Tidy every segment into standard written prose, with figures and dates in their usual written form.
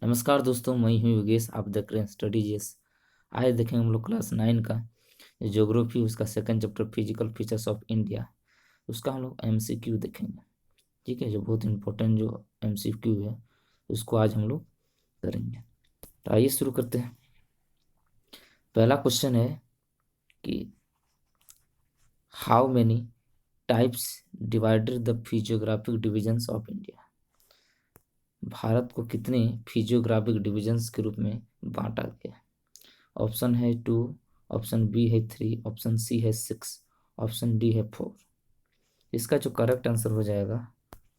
नमस्कार दोस्तों, मैं हूँ योगेश। आप देख रहे हैं स्टडी जीएस। आज देखेंगे हम लोग क्लास 9 का ज्योग्राफी, उसका second chapter physical features of India. उसका हम लोग एमसीक्यू देखेंगे। ठीक है, जो बहुत इंपॉर्टेंट जो एमसीक्यू है उसको आज हम लोग करेंगे। तो आइए शुरू करते हैं। पहला क्वेश्चन है कि how many types divided the physiographic divisions of India. Bharat को कितने फिजियोग्राफिक डिविजन्स के रूप में बांटा गया। ऑप्शन है 2, ऑप्शन बी है 3, ऑप्शन सी है 6, ऑप्शन डी है 4। इसका जो करेक्ट आंसर हो जाएगा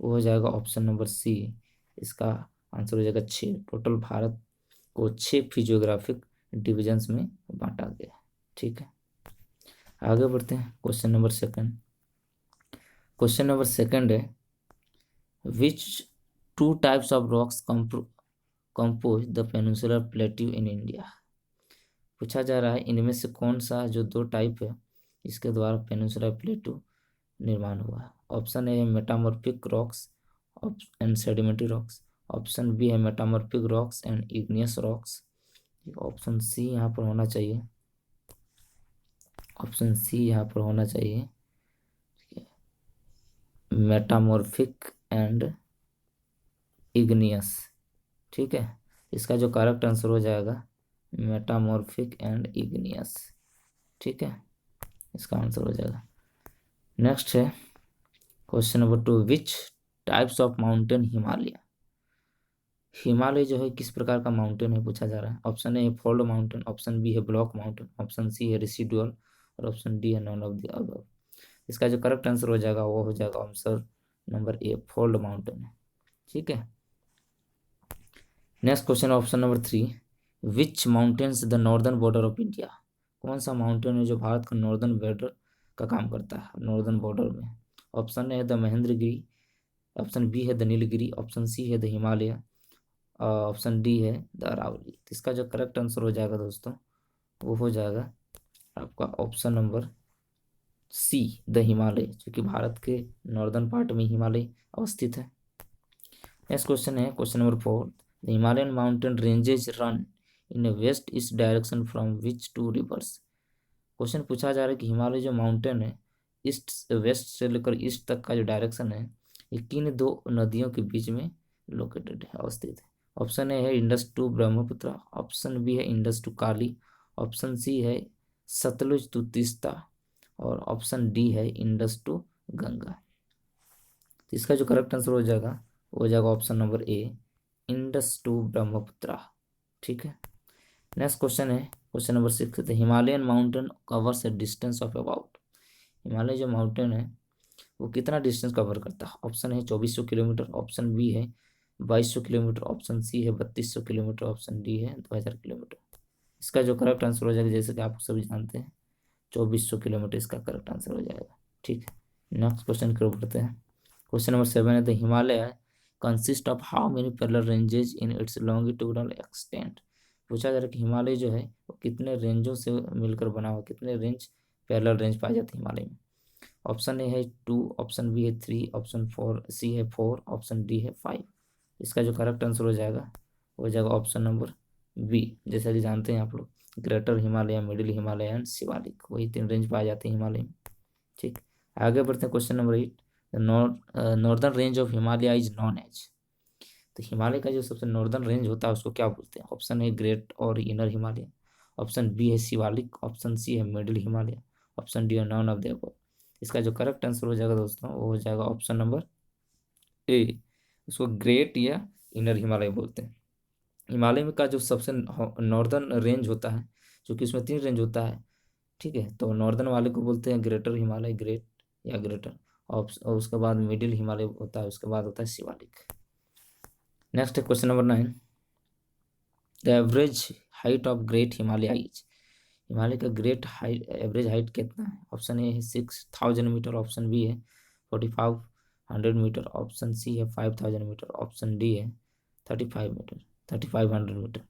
वो हो जाएगा ऑप्शन नंबर सी। इसका आंसर हो जाएगा 6। टोटल भारत को 6 फिजियोग्राफिक डिविजन्स में बांटा गया। ठीक है, आगे बढ़ते हैं। Question number second. Question number second है which two types of rocks compose the peninsular plateau in India. पूछा जा रहा है इनमें से कौन सा जो दो टाइप है इसके द्वारा पेनिनसुलर प्लेटू निर्माण हुआ है। ऑप्शन ए है metamorphic rocks and sedimentary rocks, option B है metamorphic rocks and igneous rocks, option C यहाँ पर होना चाहिए, ऑप्शन सी यहाँ पर होना चाहिए मेटामॉर्फिक एंड इग्नियस। ठीक है, इसका जो करेक्ट आंसर हो जाएगा मेटामॉर्फिक एंड इग्नियस। ठीक है, इसका आंसर हो जाएगा। नेक्स्ट है question number 2, which types of mountain Himalaya. Himalaya जो है किस प्रकार का माउंटेन है पूछा जा रहा है। ऑप्शन ए है फोल्ड माउंटेन, ऑप्शन बी है ब्लॉक माउंटेन, ऑप्शन सी है रेसिडुअल और ऑप्शन डी है नॉन ऑफ द अबव। इसका जो करेक्ट आंसर हो जाएगा वो हो जाएगा answer number A, fold mountain. ठीक है, next question option number 3, which mountains the northern border of India. कौन सा माउंटेन है जो भारत का नॉर्दर्न बॉर्डर का काम करता है, नॉर्दर्न बॉर्डर में। ऑप्शन ए है द महेंद्रगिरी, ऑप्शन बी है द नीलगिरी, ऑप्शन सी है द हिमालय, ऑप्शन डी है द अरावली। तो इसका जो करेक्ट आंसर हो जाएगा दोस्तों वो हो जाएगा आपका option number C, the Himalaya, जो कि भारत के नॉर्दर्न पार्ट में हिमालय अवस्थित है। नेक्स्ट क्वेश्चन है question number 4, the Himalayan mountain ranges run in west east direction from which two rivers. Question पूछा जा रहा है कि हिमालय जो माउंटेन है ईस्ट वेस्ट से लेकर ईस्ट तक का जो डायरेक्शन है ये किन दो नदियों के बीच में लोकेटेड है, अवस्थित है। ऑप्शन ए है Indus to Brahmaputra, option B है Indus to Kali, option C है सतलुज टू तीस्ता और ऑप्शन डी है इंडस टू गंगा। तो इसका जो करेक्ट आंसर हो जाएगा वो हो जाएगा option number A, Indus to Brahmaputra. ठीक है, नेक्स्ट क्वेश्चन है question number 6, the Himalayan mountain covers a distance of about. Himalaya जो माउंटेन है वो कितना डिस्टेंस कवर करता है। ऑप्शन है 2400 किलोमीटर, ऑप्शन बी है 2200 किलोमीटर, ऑप्शन सी है 3200 किलोमीटर, ऑप्शन डी है 2000 किलोमीटर। इसका जो करेक्ट आंसर हो जाएगा जैसे कि आप सभी जानते हैं 2400 किलोमीटर इसका करेक्ट आंसर हो जाएगा। ठीक है, नेक्स्ट क्वेश्चन की ओर बढ़ते हैं। क्वेश्चन नंबर 7 है the Himalaya consist of how many parallel ranges in its longitudinal extent. पूछा जा रहा है कि हिमालय जो है वो कितने रेंजों से मिलकर बना हुआ, कितने रेंज पैरेलल रेंज पाए जाते हैं हिमालय में। ऑप्शन ए है 2, ऑप्शन बी है 3, ऑप्शन 4 सी है 4, ऑप्शन डी है 5। इसका जो करेक्ट आंसर हो जाएगा वो हो जाएगा ऑप्शन नंबर बी। जैसा कि जानते हैं आप लोग greater Himalaya, middle Himalaya and Shivalik, वही 3 रेंज पाए जाते हैं हिमालय में। ठीक, आगे बढ़ते हैं question number 8, northern range of Himalaya is known as. तो हिमालय का जो सबसे नॉर्दर्न रेंज होता है उसको क्या बोलते हैं। ऑप्शन ए ग्रेट और इनर हिमालय, ऑप्शन बी है शिवालिक, ऑप्शन सी है मिडिल हिमालय, ऑप्शन डी है नॉन ऑफ द अबव। इसका जो करेक्ट आंसर हो जाएगा दोस्तों वो हो जाएगा ऑप्शन नंबर ए, इसको ग्रेट या इनर हिमालय बोलते हैं। हिमालय में का जो सबसे नॉर्दर्न रेंज होता है, जो कि उसमें 3 रेंज होता है। ठीक है, तो नॉर्दर्न वाले को बोलते हैं ग्रेटर हिमालय, ग्रेट या ग्रेटर, और उसके बाद मिडिल हिमालय होता है, उसके बाद होता है शिवालिक। नेक्स्ट है question number 9, the average height of great Himalaya is. Himalaya का ग्रेट हाइट एवरेज हाइट कितना है। ऑप्शन ए है 6000 मीटर, ऑप्शन बी है 4500 मीटर, ऑप्शन सी है 5000 मीटर, ऑप्शन डी है 3500 मीटर।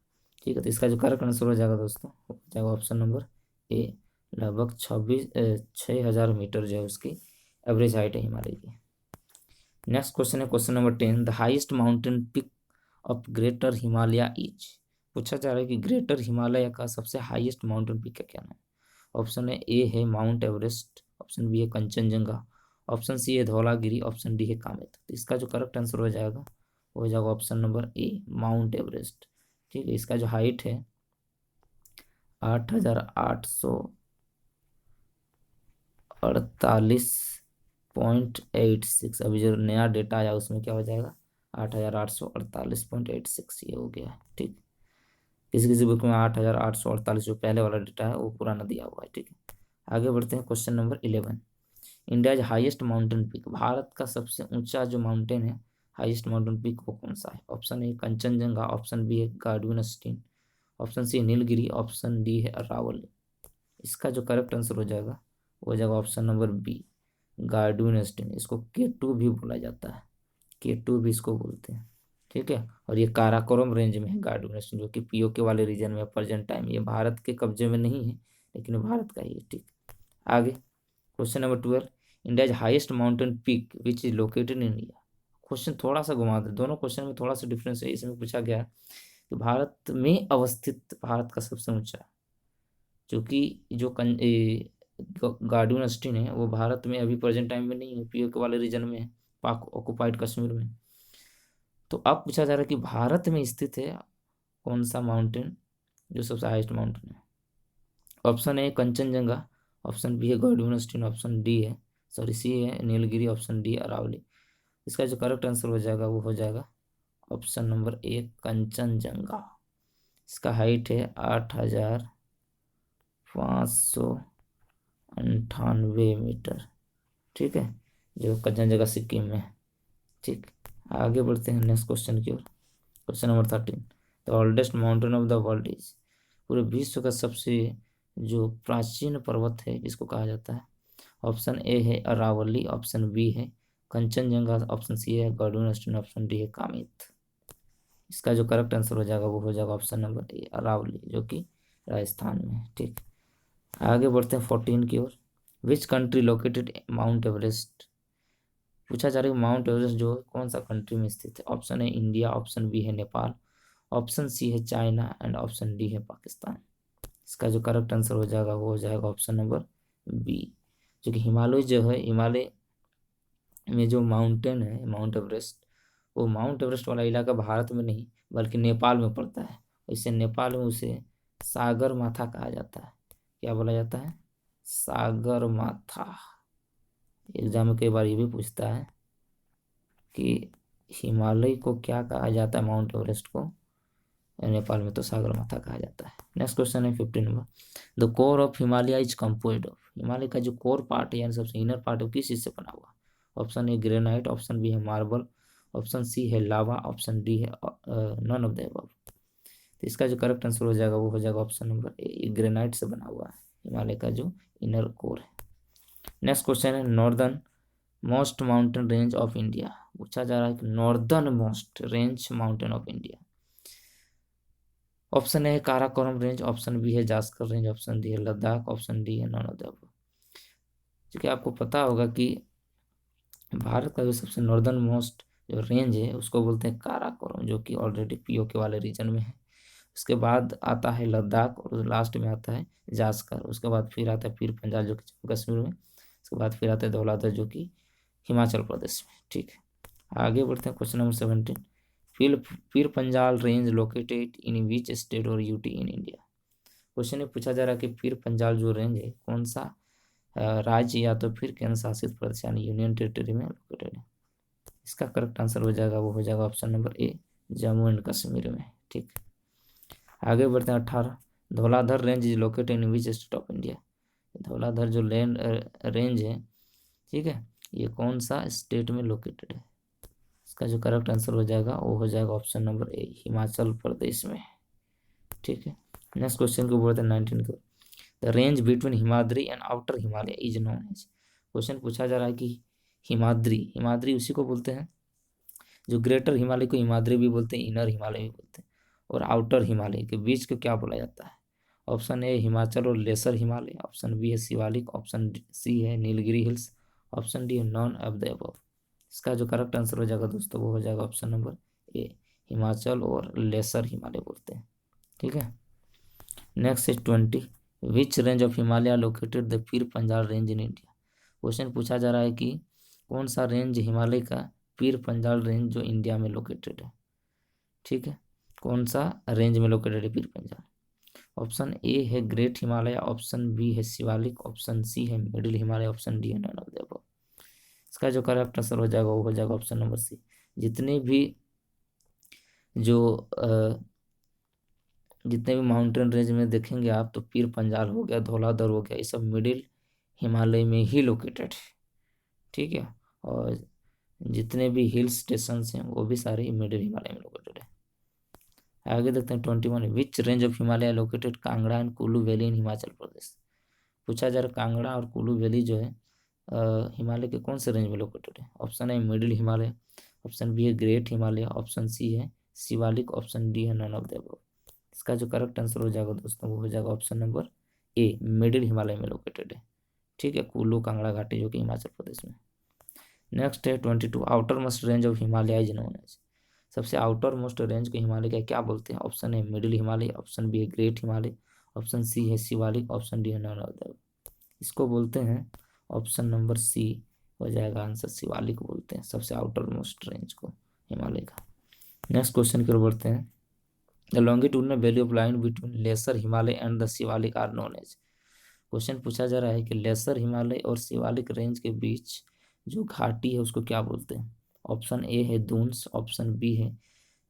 ठीक है, तो इसका जो करेक्ट आंसर हो जाएगा दोस्तों हो जाएगा ऑप्शन नंबर ए, लगभग 6000 मीटर जो है उसकी एवरेज हाइट है हिमालय की। नेक्स्ट क्वेश्चन है question number 10, the highest mountain peak of greater Himalaya is. पूछा जा रहा है कि ग्रेटर हिमालय का सबसे हाईएस्ट माउंटेन पीक का क्या नाम है। ऑप्शन ए है माउंट एवरेस्ट, ऑप्शन बी है कंचनजंगा, ऑप्शन सी है धौलागिरी, ऑप्शन डी है कामेत। तो इसका जो करेक्ट आंसर हो जाएगा वो हो जाएगा ऑप्शन नंबर ए माउंट एवरेस्ट। ठीक है, इसका जो हाइट है 8,848.86। अभी जो नया डेटा आया उसमें क्या हो जाएगा 8,848.86 ये हो गया है। ठीक, किसी किसी बुक में 8,848 जो पहले वाला डेटा है वो पुराना दिया हुआ है। ठीक है, आगे बढ़ते हैं question number 11। India highest mountain peak, Bharat का सबसे ऊंचा जो माउंटेन है हाईएस्ट माउंटेन पीक वो कौन सा है। Option A Kanchenjunga, option B है Godwin Austen, option C Nilgiri, option D है अरावली। इसका जो करेक्ट आंसर हो जाएगा वो हो जाएगा option number B Godwin Austen. इसको K2 भी बोला जाता है, K2 भी इसको बोलते हैं। ठीक है, और ये काराकोरम रेंज में है गार्डविन स्टीन, जो कि पीओके वाले रीजन में प्रेजेंट टाइम। ये भारत के कब्जे में नहीं है लेकिन भारत का ही है। ठीक, आगे question number 12। India is highest mountain peak which is located in India. Question थोड़ा सा घुमा दे, दोनों क्वेश्चन में थोड़ा सा डिफरेंस है। इसमें पूछा गया है कि भारत में अवस्थित भारत का सबसे ऊंचा, जो कि जो गार्डुन अस्टिन है वो भारत में अभी प्रेजेंट टाइम में नहीं है, पीओके वाले रीजन में है, पाक ऑक्युपाइड कश्मीर में। तो अब पूछा जा रहा है कि भारत में स्थित है कौन सा माउंटेन जो सबसे हाईएस्ट माउंटेन है। Option A Kanchenjunga, option B है गार्डुन अस्टिन, ऑप्शन डी है सॉरी सी है नीलगिरी, ऑप्शन डी अरावली। इसका जो करेक्ट आंसर हो जाएगा वो हो जाएगा ऑप्शन नंबर ए कंचनजंगा। इसका हाइट है 8,598 मीटर। ठीक है, जो कंचनजंगा सिक्किम में है। ठीक, आगे बढ़ते हैं नेक्स्ट क्वेश्चन की ओर। Question number 13। The oldest mountain of the world is. पूरे विश्व का सबसे जो प्राचीन पर्वत है इसको कहा जाता है। ऑप्शन ए है अरावली, ऑप्शन बी है कंचनजंगा, ऑप्शन सी है गार्डुन अस्टिन, ऑप्शन डी है कामेत। इसका जो करेक्ट आंसर हो जाएगा वो हो जाएगा ऑप्शन नंबर ए अरावली, जो कि राजस्थान में है। ठीक, आगे बढ़ते हैं 14 की ओर। Which country located Mount Everest. पूछा जा रहा है माउंट एवरेस्ट जो कौन सा कंट्री में स्थित है। ऑप्शन है इंडिया, ऑप्शन बी है नेपाल, ऑप्शन सी है चाइना एंड ऑप्शन डी है पाकिस्तान। इसका जो करेक्ट आंसर हो जाएगा वो हो जाएगा ऑप्शन नंबर बी, जो कि हिमालय जो है, हिमालय में जो माउंटेन है माउंट एवरेस्ट, वो माउंट एवरेस्ट वाला इलाका भारत में नहीं बल्कि नेपाल में पड़ता है। इससे नेपाल में उसे सागर माथा कहा जाता है। क्या बोला जाता है, सागर माथा। एग्जाम में कई बार ये भी पूछता है कि हिमालय को क्या कहा जाता है, माउंट एवरेस्ट को नेपाल में तो सागर माथा कहा जाता है। नेक्स्ट क्वेश्चन है 15 number. The core of Himalaya is composed of. Himalaya का जो कोर पार्ट है यानी सबसे इनर पार्ट है किस चीज से बना हुआ। Option A granite, option B है मार्बल, ऑप्शन सी है लावा, ऑप्शन डी है नन ऑफ द अबव। तो इसका जो करेक्ट आंसर हो जाएगा वो हो जाएगा ऑप्शन नंबर ए ग्रेनाइट से बना हुआ है हिमालय का जो इनर कोर है। नेक्स्ट क्वेश्चन है northern most mountain range of India. पूछा जा रहा है कि northern most range mountain of India. Option A है काराकोरम रेंज, ऑप्शन बी है जास्कर रेंज, ऑप्शन डी है लद्दाख, ऑप्शन डी है नॉन ऑफ द अबव। क्योंकि आपको पता होगा कि भारत का जो सबसे नॉर्दर्न मोस्ट जो रेंज है उसको बोलते हैं काराकोरम, जो कि ऑलरेडी पीओके वाले रीजन में है। उसके बाद आता है लद्दाख और लास्ट में आता है जास्कर। उसके बाद फिर आता है पीर पंजाल जो कि जम्मू कश्मीर में। उसके बाद फिर आता है धौलाधर जो कि हिमाचल प्रदेश में। ठीक है, आगे बढ़ते हैं question number 17। Pir Pir Panjal range located in which state और यूटी इन इंडिया। क्वेश्चन में पूछा जा रहा है कि पीर पंजाल जो रेंज है कौन सा राज्य या तो फिर केंद्र शासित प्रदेश यानी यूनियन टेरिटरी में लोकेटेड है। इसका करेक्ट आंसर हो जाएगा वो हो जाएगा option number A Jammu and Kashmir में। ठीक, आगे बढ़ते हैं 18। Dhauladhar range is located in which state of India. Dhauladhar जो लैंड रेंज है, ठीक है, ये कौन सा स्टेट में लोकेटेड है। इसका जो करेक्ट आंसर हो जाएगा वो हो जाएगा ऑप्शन नंबर ए हिमाचल प्रदेश में। ठीक है, नेक्स्ट क्वेश्चन को बोलते हैं 19 को। The range between Himadri and outer Himalaya is known as. Question पूछा जा रहा है कि हिमाद्री, हिमाद्री उसी को बोलते हैं जो ग्रेटर हिमालय को हिमाद्री भी बोलते हैं, इनर हिमालय भी बोलते हैं, और आउटर हिमालय के बीच को क्या बोला जाता है। ऑप्शन ए हिमाचल और लेसर हिमालय, ऑप्शन बी है शिवालिक, ऑप्शन सी है नीलगिरी हिल्स, ऑप्शन डी है नॉन ऑफ द अबव। इसका जो करेक्ट आंसर हो जाएगा दोस्तों वो हो जाएगा ऑप्शन नंबर ए हिमाचल और लेसर हिमालय बोलते हैं। ठीक है। Next is 20, which range of Himalaya located the Pir Panjal range in India. Question पूछा जा रहा है कि कौन सा रेंज हिमालय का पीर पंजाल रेंज जो इंडिया में लोकेटेड है। ठीक है, कौन सा रेंज में लोकेटेड है पीर पंजाल। ऑप्शन ए है ग्रेट हिमालय, ऑप्शन बी है शिवालिक, ऑप्शन सी है मिडिल हिमालय, ऑप्शन डी है नन ऑफ द अबव। इसका जो करेक्ट आंसर हो जाएगा वो हो जाएगा ऑप्शन नंबर सी। जितने भी जो जितने भी माउंटेन रेंज में देखेंगे आप तो पीर पंजाल हो गया, धौलाधर हो गया, ये सब मिडिल हिमालय में ही लोकेटेड है। ठीक है, और जितने भी हिल स्टेशन हैं वो भी सारे मिडिल हिमालय में लोकेटेड है। आगे देखते हैं 21, which range of Himalaya located Kangra and Kullu valley in Himachal Pradesh. पूछा जा रहा है कांगड़ा और कुल्लू वैली जो है हिमालय के कौन से रेंज में लोकेटेड है। ऑप्शन है मिडिल हिमालय, ऑप्शन बी है ग्रेट हिमालय, ऑप्शन सी है शिवालिक, ऑप्शन डी है नन ऑफ द अबव। इसका जो करेक्ट आंसर हो जाएगा दोस्तों वो हो जाएगा ऑप्शन नंबर ए, मिडिल हिमालय में लोकेटेड है। ठीक है, कुल्लू कांगड़ा घाटी जो कि हिमाचल प्रदेश में। नेक्स्ट है 22, outermost range of Himalaya is known as. सबसे आउटर मोस्ट रेंज को हिमालय का क्या बोलते हैं। ऑप्शन है मिडिल हिमालय, ऑप्शन बी है ग्रेट हिमालय, ऑप्शन सी है शिवालिक, ऑप्शन डी है नन ऑफ द। इसको बोलते हैं ऑप्शन नंबर सी हो जाएगा आंसर, शिवालिक बोलते हैं सबसे आउटर मोस्ट रेंज को हिमालय का। नेक्स्ट क्वेश्चन की ओर बढ़ते हैं। The longitudinal value of line between lesser Himalaya and the Shivalik are known as. Question पूछा जा रहा है कि लेसर हिमालय और शिवालिक रेंज के बीच जो घाटी है उसको क्या बोलते हैं। ऑप्शन ए है दून्स, ऑप्शन बी है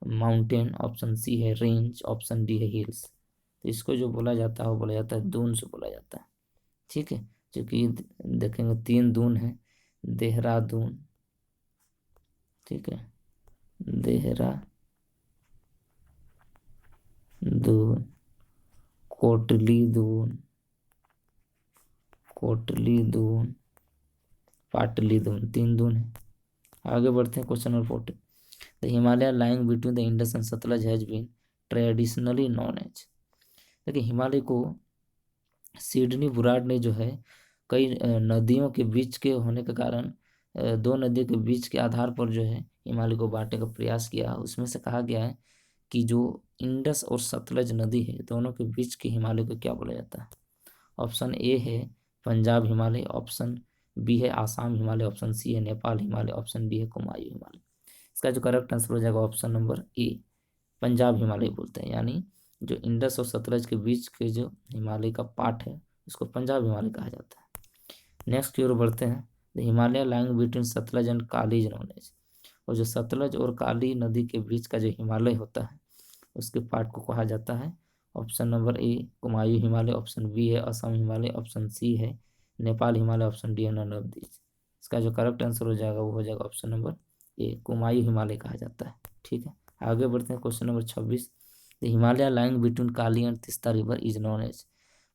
माउंटेन, ऑप्शन सी है रेंज, ऑप्शन डी है हिल्स। तो इसको जो बोला जाता है वो बोला जाता है दून्स बोला जाता है। ठीक है, जो कि देखेंगे 3 दून है, देहरादून, ठीक है, देहरादून, कोटली दून, कोटली दून, पाटली दून, 3 दून है। आगे बढ़ते हैं question number 40, the Himalaya lying between the Indus and Sutlej has been traditionally known as. देखिए हिमालय को सिडनी बुराड़ ने जो है कई नदियों के बीच के होने के कारण 2 नदियों के बीच के आधार पर जो है हिमालय को बांटने का प्रयास किया। उसमें से कहा गया है कि जो इंडस और सतलज नदी है दोनों के बीच के हिमालय को क्या बोला जाता है। ऑप्शन ए है पंजाब हिमालय, ऑप्शन बी है आसाम हिमालय, ऑप्शन सी है नेपाल हिमालय, ऑप्शन डी है कुमायूं हिमालय। इसका जो करेक्ट आंसर हो जाएगा ऑप्शन नंबर ए, पंजाब हिमालय बोलते हैं। यानी जो इंडस और सतलज के बीच के जो हिमालय का पार्ट है उसको पंजाब हिमालय कहा जाता है। नेक्स्ट की ओर बढ़ते हैं। The Himalaya lying between Sutlej and Kali is known as. और जो सतलज और काली नदी के बीच का जो हिमालय होता है उसके पार्ट को कहा जाता है। Option number A Kumaon Himalaya, option B है असम हिमालय, ऑप्शन सी है नेपाल हिमालय, ऑप्शन डी है नन ऑफ दीज। इसका जो करेक्ट आंसर हो जाएगा वो हो जाएगा option number A, Kumaon Himalaya कहा जाता है। ठीक है, आगे बढ़ते हैं question number 26, the Himalaya lying between Kali and Teesta river is known as.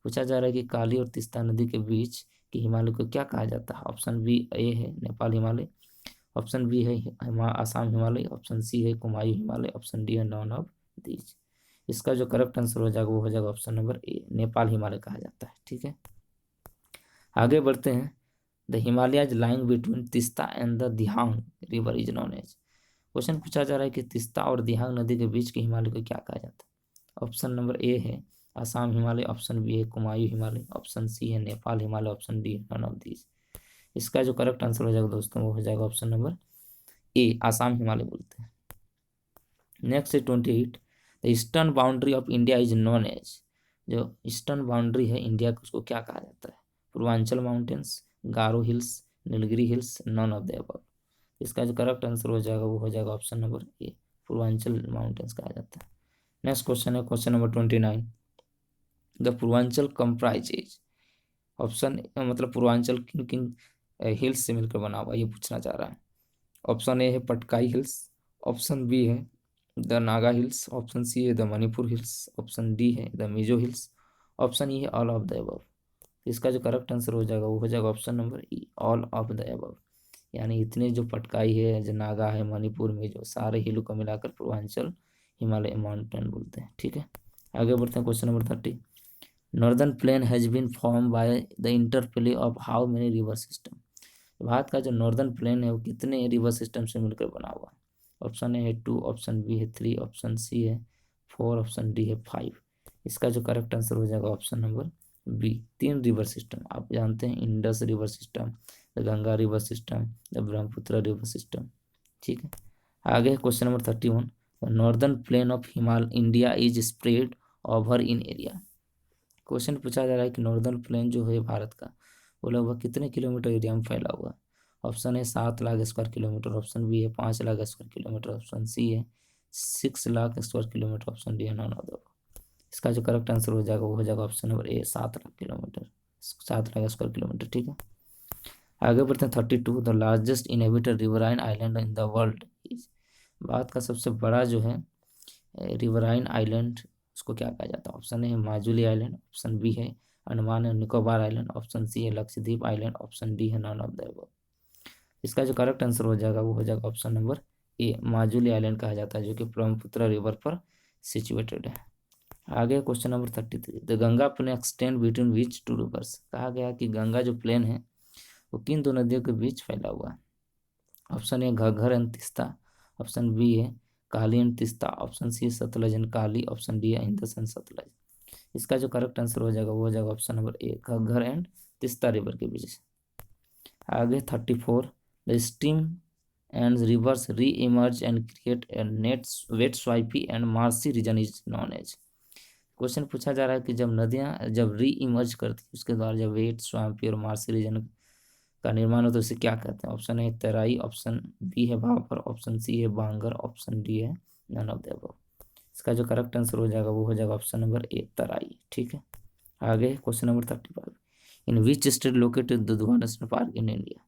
पूछा जा रहा है कि काली और तिस्ता नदी के बीच के हिमालय को क्या कहा जाता है। ऑप्शन बी ए है नेपाल हिमालय, ऑप्शन बी है आसाम हिमालय, ऑप्शन सी है कुमायूं हिमालय, ऑप्शन डी है नॉन ऑफ दीज। इसका जो करेक्ट आंसर हो जाएगा वो हो जाएगा option number A, Nepal Himalaya कहा जाता है। ठीक है, आगे बढ़ते हैं। The Himalayas lying between Teesta and the Dihang river is known as. Question पूछा जा रहा है कि तिस्ता और दिहांग नदी के बीच के हिमालय को क्या कहा जाता है। ऑप्शन नंबर ए है आसाम हिमालय, ऑप्शन बी है कुमायूं हिमालय, ऑप्शन सी है Nepal Himalaya, option D none of these. इसका जो करेक्ट आंसर हो जाएगा दोस्तों वो हो जाएगा option number A, Assam Himalaya बोलते हैं। नेक्स्ट है 28, the eastern boundary of India is known as. जो ईस्टर्न बाउंड्री है इंडिया की उसको क्या कहा जाता है। Purvanchal mountains, Garo hills, Nilgiri hills, none of the above. इसका जो करेक्ट आंसर हो जाएगा वो हो जाएगा option number A, Purvanchal mountains कहा जाता है। नेक्स्ट क्वेश्चन है question number 29, the Purvanchal comprises. Option मतलब पूर्वांचल किन किन हिल्स से मिलकर बना हुआ ये पूछना चाह रहा है। ऑप्शन ए है पटकाई हिल्स, ऑप्शन बी है the Naga hills, option C है the Manipur hills, option D है the Mizo hills, option E है ऑल ऑफ द अबव। इसका जो करेक्ट आंसर हो जाएगा वो हो जाएगा option number E, all of the above. यानी इतने जो पटकाई है, जो नागा है, मणिपुर में जो सारे हिलों को मिलाकर पूर्वांचल हिमालय माउंटेन बोलते हैं। ठीक है, आगे बढ़ते हैं question number 30, northern plain has been form by the interplay of how many river system. Bharat का जो नॉर्दर्न प्लेन है वो कितने रिवर सिस्टम से मिलकर बना हुआ है। ऑप्शन ए है 2, ऑप्शन बी है 3, ऑप्शन सी है 4, ऑप्शन डी है 5। इसका जो करेक्ट आंसर हो जाएगा option number B. 3 river system आप जानते हैं, Indus river system, the Ganga river system, the Brahmaputra river system. ठीक है, आगे question number 31। Northern plain of Himalaya India is spread over in area. Question पूछा जा रहा है कि नॉर्दर्न प्लेन जो है भारत का, वो लगभग कितने किलोमीटर एरिया में फैला हुआ है। ऑप्शन है 7 lakh square kilometre, option B है 5 lakh square kilometre, option C है 6 lakh square kilometre, option D है नॉन ऑफ द। इसका जो करेक्ट आंसर हो जाएगा वो हो जाएगा option number A, 7 lakh kilometre, 7 lakh square kilometre. ठीक है, आगे बढ़ते हैं 32। The largest inhabited riverine island in the world is. Bharat का सबसे बड़ा जो है रिवराइन आइलैंड, उसको क्या कहा जाता है। ऑप्शन ए है माजुली आइलैंड, ऑप्शन बी है Andaman and Nicobar island, option C है लक्षद्वीप आइलैंड, ऑप्शन डी है नॉन ऑफ द अबव। इसका जो करेक्ट आंसर हो जाएगा वो हो जाएगा option number A, Majuli island कहा जाता है, जो कि ब्रह्मपुत्र रिवर पर सिचुएटेड है। आगे question number 33। The Ganga plain extend between which two rivers. कहा गया कि गंगा जो प्लेन है वो किन दो नदियों के बीच फैला हुआ है। Option A Ghaggar and Teesta, option B है Kali and Teesta, option C है Sutlej and Kali, option D है इंदस एंड सतलज। इसका जो करेक्ट आंसर हो जाएगा वो हो जाएगा option number A, Ghaggar and Teesta river के बीच। आगे 34। The stream and rivers re emerge and create a net wet swampy and marshy region is known as. Question पूछा जा रहा है कि जब नदियां जब री इमर्ज करती है उसके द्वारा जब वेट स्वाइपी और मार्सी रीजन का निर्माण हो तो उसे क्या कहते हैं। ऑप्शन है तराई, ऑप्शन बी है भापर, ऑप्शन सी है बांगर, ऑप्शन डी है नन ऑफ द अबव। इसका जो करेक्ट आंसर हो जाएगा वो हो जाएगा ऑप्शन नंबर ए, तराई। ठीक है, आगे question number 35। In which state located Dudhwa national park in India.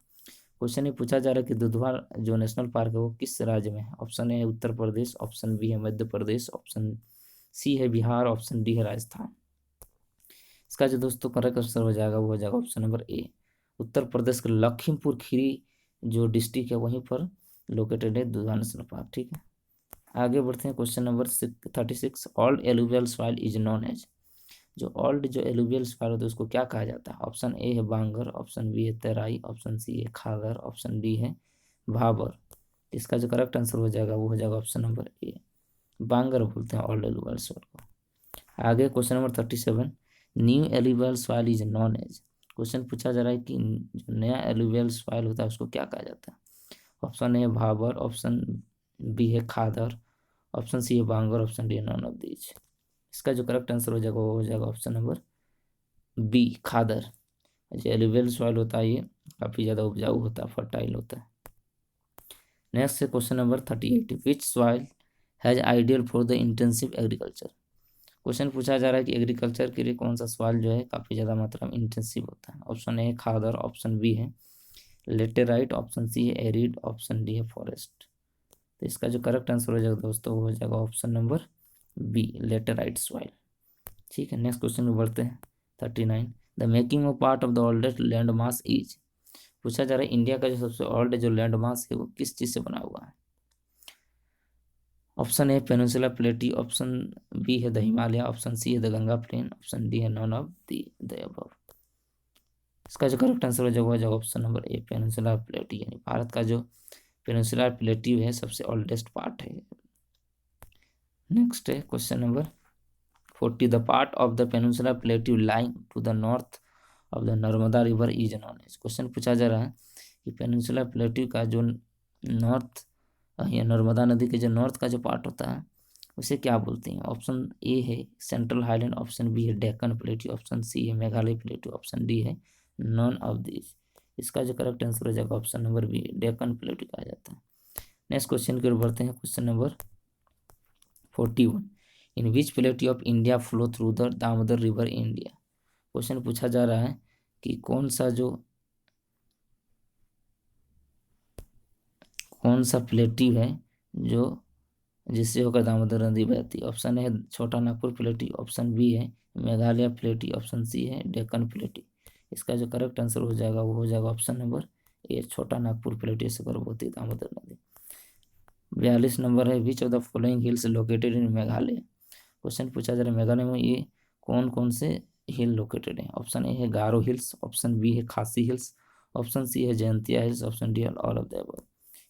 Question ये पूछा जा रहा है कि दुधवा जो नेशनल पार्क है वो किस राज्य में है। ऑप्शन ए है उत्तर प्रदेश, ऑप्शन बी है मध्य प्रदेश, ऑप्शन सी है बिहार, ऑप्शन डी है राजस्थान। इसका जो दोस्तों करेक्ट आंसर हो जाएगा वो हो जाएगा ऑप्शन नंबर ए, उत्तर प्रदेश के लखीमपुर खीरी जो डिस्ट्रिक्ट है वहीं पर लोकेटेड है दुधवा नेशनल पार्क। ठीक है, आगे बढ़ते हैं question number 36। Old alluvial soil is known as. जो ओल्ड जो एलुवियल सॉइल होता है उसको क्या कहा जाता है। ऑप्शन ए है बांगर, ऑप्शन बी है तराई, ऑप्शन सी है खागर, ऑप्शन डी है भाबर। इसका जो करेक्ट आंसर हो जाएगा वो हो जाएगा ऑप्शन नंबर ए, बांगर बोलते हैं ओल्ड एलुवियल सॉइल को। आगे question number 37। New alluvial soil is known as. Question पूछा जा रहा है कि जो नया एलुवियल सॉइल होता है उसको क्या कहा जाता है। ऑप्शन ए है भाबर, ऑप्शन बी है खादर, ऑप्शन सी है बांगर, ऑप्शन डी है नॉन ऑफ दीज। इसका जो करेक्ट आंसर हो जाएगा वो हो जाएगा ऑप्शन नंबर बी, खादर। जो एलुवियल सॉइल होता है ये काफ़ी ज़्यादा उपजाऊ होता है, फर्टाइल होता है। नेक्स्ट है question number 38। Which soil has ideal for the intensive agriculture. Question पूछा जा रहा है कि एग्रीकल्चर के लिए कौन सा सॉइल जो है काफ़ी ज़्यादा मात्रा में इंटेंसिव होता है। ऑप्शन ए है खादर, ऑप्शन बी है लेटेराइट, ऑप्शन सी है एरिड, ऑप्शन डी है फॉरेस्ट। तो इसका जो करेक्ट आंसर हो जाएगा दोस्तों वो हो जाएगा option number B, laterite soil. ठीक है, नेक्स्ट क्वेश्चन में बढ़ते हैं 39। The making of part of the oldest land mass is. पूछा जा रहा है इंडिया का जो सबसे ओल्ड जो लैंड मास है वो किस चीज़ से बना हुआ है। Option A peninsula plateau, option B है द हिमालय, ऑप्शन सी है the Ganga plain, option D है नॉन ऑफ द अबव। इसका जो करेक्ट आंसर हो जाएगा ऑप्शन नंबर ए, पेनिनसुला प्लेटी, यानी भारत का जो पेनिनसुला प्लेट्यू है सबसे ओल्डेस्ट पार्ट है। नेक्स्ट है question number 40। The part of the peninsula plateau lying to the north of the Narmada river is known as. Question पूछा जा रहा है कि पेनिनसुला प्लेट्यू का जो नॉर्थ या नर्मदा नदी के जो नॉर्थ का जो पार्ट होता है उसे क्या बोलते हैं। ऑप्शन ए है सेंट्रल हाईलैंड, ऑप्शन बी है डेक्कन प्लेट्यू, ऑप्शन सी है मेघालय प्लेट्यू, ऑप्शन डी है नॉन ऑफ दिस। इसका जो करेक्ट आंसर हो जाएगा option number B, Deccan plateau कहा जाता है। नेक्स्ट क्वेश्चन की ओर बढ़ते हैं, question number 41। In which plateau of India flow through the Damodar river in India. Question पूछा जा रहा है कि कौन सा प्लेट्यू है जो जिससे होकर दामोदर नदी बहती है। ऑप्शन है Chota Nagpur plateau, option B है मेघालय प्लेट्यू, ऑप्शन सी है डेक्कन प्लेट्यू। इसका जो करेक्ट आंसर हो जाएगा वो हो जाएगा ऑप्शन नंबर ए, छोटा नागपुर प्लेट्यू से गर्भ होती है दामोदर नदी। 42 नंबर है विच of the following hills located in Meghalaya. Question पूछा जा रहा है मेघालय में ये कौन कौन से हिल लोकेटेड है। ऑप्शन ए है गारो हिल्स, ऑप्शन बी है खासी हिल्स, ऑप्शन सी है Jaintia hills, option D all of the above.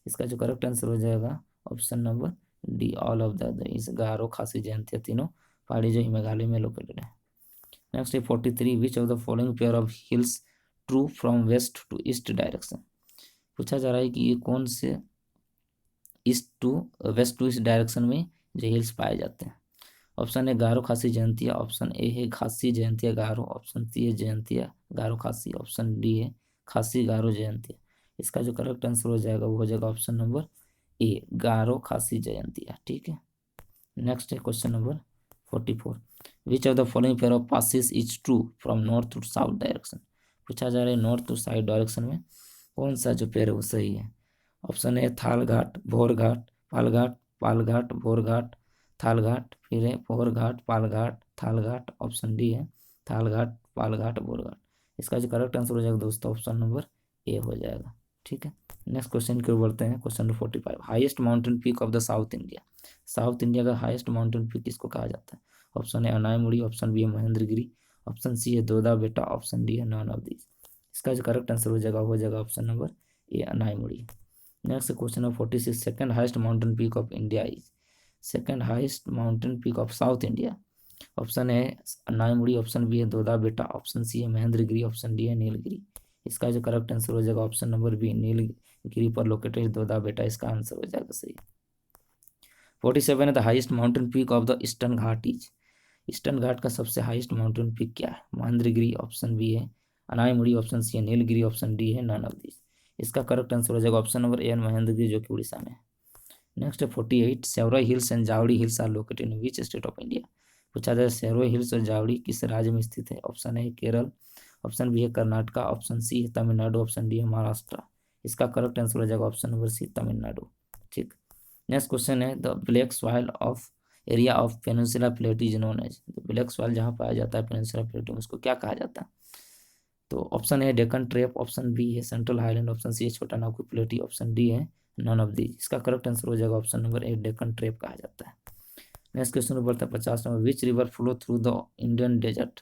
इसका जो करेक्ट आंसर हो जाएगा option number D all of the इस गारो खासी जयंतिया तीनों पहाड़ी जो मेघालय में लोकेटेड है। नेक्स्ट है 43 which of the following pair of hills true from west to east direction. पूछा जा रहा है कि ये कौन से east to west to east direction में जो हिल्स पाए जाते हैं। ऑप्शन है गारो खासी जयंतिया, ऑप्शन ए है खासी जयंतिया गारो, ऑप्शन सी है जयंतिया गारो खासी, ऑप्शन डी है खासी गारो जयंतिया। इसका जो करेक्ट आंसर हो जाएगा वो हो जाएगा ऑप्शन नंबर ए गारो खासी जयंतिया। ठीक है। नेक्स्ट है question number 44 which of the following pair of passes is true from north to south direction. पूछा जा रहा है नॉर्थ टू साउथ डायरेक्शन में कौन सा जो पेयर है वो सही है। ऑप्शन है थाल घाट, भोर घाट, पालघाट, पालघाट, भोर घाट, थाल घाट, फिर है भोर घाट, पालघाट, थाल घाट, ऑप्शन डी है थाल घाट, पालघाट, भोर घाट। इसका जो करेक्ट आंसर हो जाएगा दोस्तों ऑप्शन नंबर ए हो जाएगा। ठीक है। नेक्स्ट क्वेश्चन की ओर बढ़ते हैं। Question number 45 highest mountain peak of the south India. South India का हाईएस्ट माउंटेन पीक किसको कहा जाता है। ऑप्शन है अनायमुड़ी, ऑप्शन बी है महेंद्रगिरी, ऑप्शन सी है दोदा बेटा, ऑप्शन डी है नॉन ऑफ दीज। इसका जो करेक्ट आंसर हो जाएगा option number A Anamudi. Next question number 46 second highest mountain peak of India is. Second highest mountain peak of south India. Option है Anamudi, option B है Doda Betta, option C है Mahendragiri, option D है नीलगिरी। इसका जो करेक्ट आंसर हो जाएगा ऑप्शन नंबर बी नीलगिरी पर located Doda बेटा इसका आंसर हो जाएगा सही। 47 है the highest mountain peak of the Eastern Ghat is. Eastern Ghat का सबसे हाईएस्ट माउंटेन पीक क्या है। महेंद्रगिरी, ऑप्शन बी है अनायमुड़ी, ऑप्शन सी है नीलगिरी, ऑप्शन डी है नॉन ऑफ दिस। इसका करेक्ट आंसर हो जाएगा ऑप्शन नंबर ए महेंद्रगिरी जो कि उड़ीसा में है। नेक्स्ट है 48 Shevaroy hills and Javadi hills are located in which state of India. पूछा जाए सेवरई हिल्स और जावड़ी किस राज्य में स्थित है। ऑप्शन है केरल, ऑप्शन बी है कर्नाटका, ऑप्शन सी है तमिलनाडु, ऑप्शन डी है महाराष्ट्र। इसका करेक्ट आंसर हो जाएगा ऑप्शन नंबर सी तमिलनाडु। ठीक। Next question is the black soil of area of peninsula plate is known as. Black soil जहाँ पाया जाता है पेनिनसुला प्लेट में उसको क्या कहा जाता है। तो ऑप्शन है डेक्कन ट्रेप, ऑप्शन बी है सेंट्रल हाईलैंड, ऑप्शन सी है Chota Nagpur plateau, option D है नॉन ऑफ दीज। इसका करेक्ट आंसर हो जाएगा option number A Deccan trap कहा जाता है। Next question number 50 number which river flow through the Indian desert.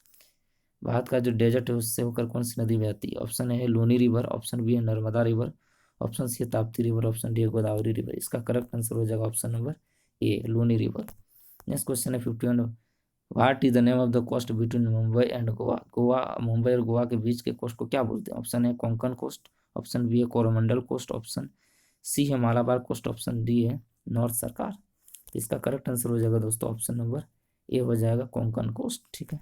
Bharat का जो डेजर्ट है उससे होकर कौन सी नदी बहती है। ऑप्शन है लूनी रिवर, ऑप्शन बी है नर्मदा रिवर, ऑप्शन सी है ताप्ती रिवर, ऑप्शन डी है गोदावरी रिवर। इसका करेक्ट आंसर हो जाएगा option number A Luni river. Next question है 51 what is the name of the coast between Mumbai and Goa. Goa Mumbai और गोवा के बीच के कोस्ट को क्या बोलते हैं। ऑप्शन है कोंकण कोस्ट, ऑप्शन बी है कोरोमंडल कोस्ट, ऑप्शन सी है मालाबार कोस्ट, ऑप्शन डी है नॉर्थ सरकार। इसका करेक्ट आंसर हो जाएगा दोस्तों ऑप्शन नंबर ए हो जाएगा कोंकण कोस्ट। ठीक है।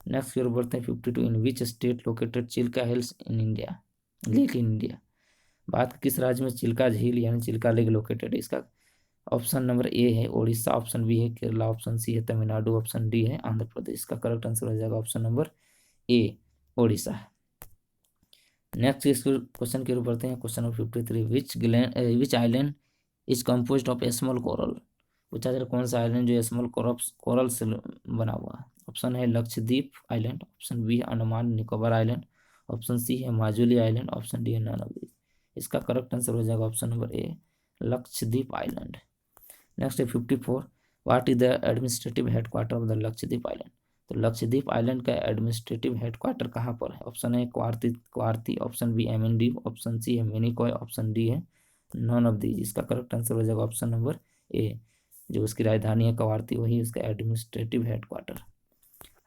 नेक्स्ट की ओर बढ़ते हैं 52 in which state located Chilka hills in India lake in India. Bharat के किस राज्य में चिल्का झील यानी चिल्का लेक लोकेटेड है। इसका ऑप्शन नंबर ए है ओडिशा, ऑप्शन बी है केरला, ऑप्शन सी है तमिलनाडु, ऑप्शन डी है आंध्र प्रदेश। इसका करेक्ट आंसर हो जाएगा ऑप्शन नंबर ए ओडिशा। नेक्स्ट क्वेश्चन के ऊपर बढ़ते हैं। Question number 53 which island is composed of small coral. पूछा जा रहा है कौन सा आइलैंड जो स्मॉल कोरल से बना हुआ है। ऑप्शन है लक्षद्वीप आइलैंड, ऑप्शन बी है Andaman Nicobar island, option C है माजुली आइलैंड, ऑप्शन डी है नॉन ऑफ दिस। इसका करेक्ट आंसर हो जाएगा option number A Lakshadweep island. Next है 54 what is the administrative headquarter of the Lakshadweep island. तो लक्षद्वीप आइलैंड का एडमिनिस्ट्रेटिव हेडक्वार्टर कहाँ पर है। ऑप्शन है Kavaratti, option B MND, option C है मिनिकॉय, ऑप्शन डी है नॉन ऑफ दीज। इसका करेक्ट आंसर हो जाएगा ऑप्शन नंबर ए जो उसकी राजधानी है कवारती वही उसका एडमिनिस्ट्रेटिव हेडक्वार्टर।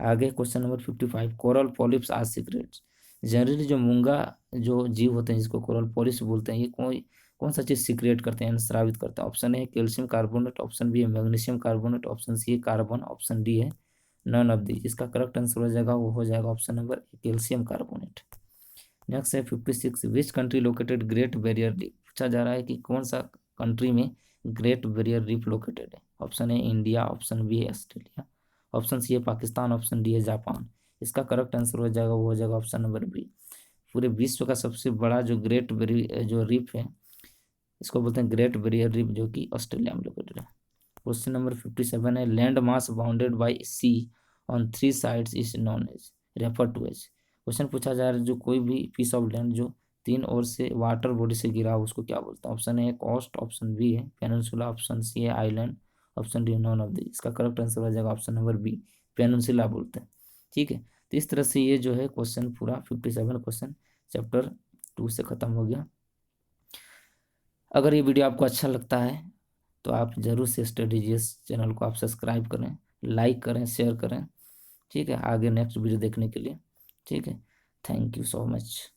आगे question number 55 coral polyps are secrets. Generally जो मूंगा जो जीव होते हैं जिसको कोरल पॉलिप्स बोलते हैं ये कौन सा चीज सीक्रेट करते हैं स्रावित करते हैं। ऑप्शन है कैल्शियम कार्बोनेट, ऑप्शन बी है मैग्नीशियम कार्बोनेट, ऑप्शन सी है कार्बन, ऑप्शन डी है नॉन ऑफ दी। इसका करेक्ट आंसर हो जाएगा वो हो जाएगा option number calcium carbonate. Next है 56 विच country located great barrier reef. पूछा जा रहा है कि कौन सा कंट्री में ग्रेट बैरियर रीफ लोकेटेड है। ऑप्शन है इंडिया, ऑप्शन बी है ऑस्ट्रेलिया, ऑप्शन सी है पाकिस्तान, ऑप्शन डी है जापान। इसका करेक्ट आंसर हो जाएगा वो हो जाएगा ऑप्शन नंबर बी। पूरे विश्व का सबसे बड़ा जो ग्रेट जो रीफ है इसको बोलते हैं ग्रेट बैरियर रीफ जो कि ऑस्ट्रेलिया में लोकेटेड है। क्वेश्चन नंबर 57 है land mass bounded by sea on 3 sides is known as refer to as. Question पूछा जा रहा है जो कोई भी पीस ऑफ लैंड जो 3 ओर से वाटर बॉडी से घिरा हो उसको क्या बोलते हैं। ऑप्शन है कोस्ट, ऑप्शन बी है पेनिनसुला, ऑप्शन सी है island, option D none of the. इसका करेक्ट आंसर हो जाएगा ऑप्शन नंबर बी पेनिनसुला बोलते हैं। ठीक है। तो इस तरह से ये जो है क्वेश्चन पूरा 57 क्वेश्चन चैप्टर 2 से खत्म हो गया। अगर ये वीडियो आपको अच्छा लगता है तो आप जरूर से स्टडीजियस चैनल को आप सब्सक्राइब करें, लाइक करें, शेयर करें। ठीक है, आगे नेक्स्ट वीडियो देखने के लिए। ठीक है, थैंक यू सो मच।